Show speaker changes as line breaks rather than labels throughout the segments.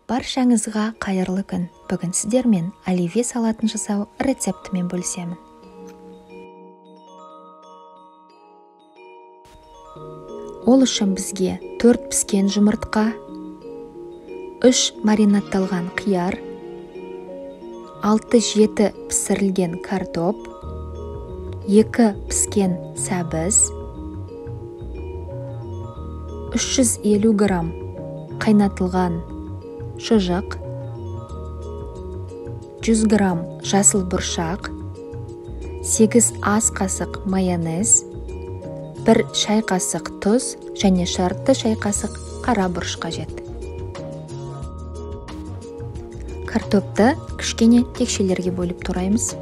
Баршаңызға қайырлы күн. Бүгін сіздермен оливье салатын жасау рецептімен бөлісемін. Ол үшін бізге 4 піскен жұмыртқа, 3 маринатталған қияр, 6-7 пісірілген картоп, 2 піскен сәбіз, 350 грамм қайнатылған шұжық, 100 грамм жасыл бұршақ, 8 ас қасық майонез, 1 шай қасық тұз және жарты шай қасық қара бұрыш қажет. Картопты кішкене текшелерге бөліп тураймыз.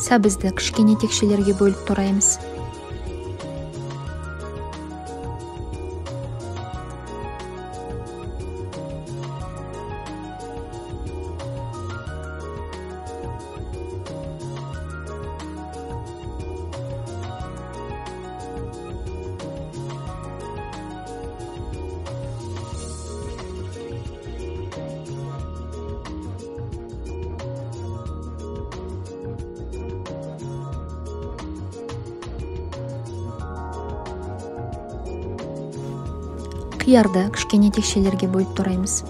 Сәбізді кішкене текшелерге бөліп тураймыз. Қиярды кішкене текшелерге бөліп тураймыз.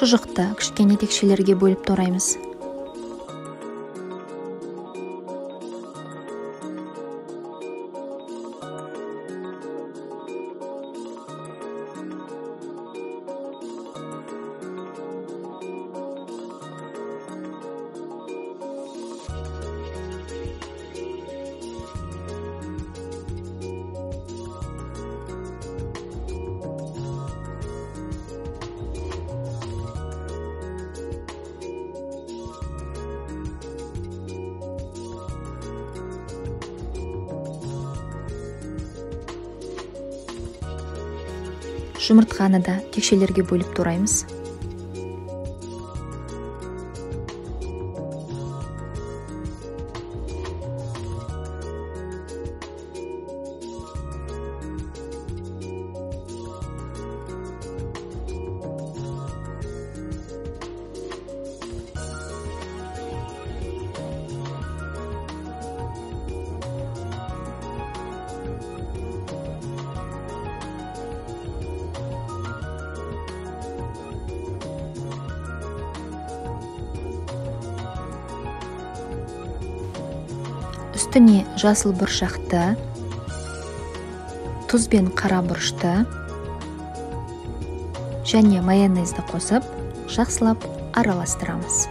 Шұжықты кішкене текшелерге бөліп тураймыз. Жұмыртқаны да текшелерге бөліп тураймыз. Үстіне жасыл бұршақты, тұз бен қара бұрышты және майонезді қосып, жақсылап араластырамыз.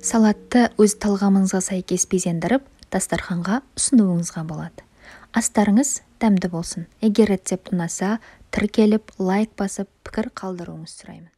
Салатты өз талғамыңызға сәйкес безендіріп, дастарханға ұсынуыңызға болады. Астарыңыз дәмді болсын. Егер рецепт ұнаса, тіркеліп, лайк басып, пікір қалдыруыңызды сұраймын.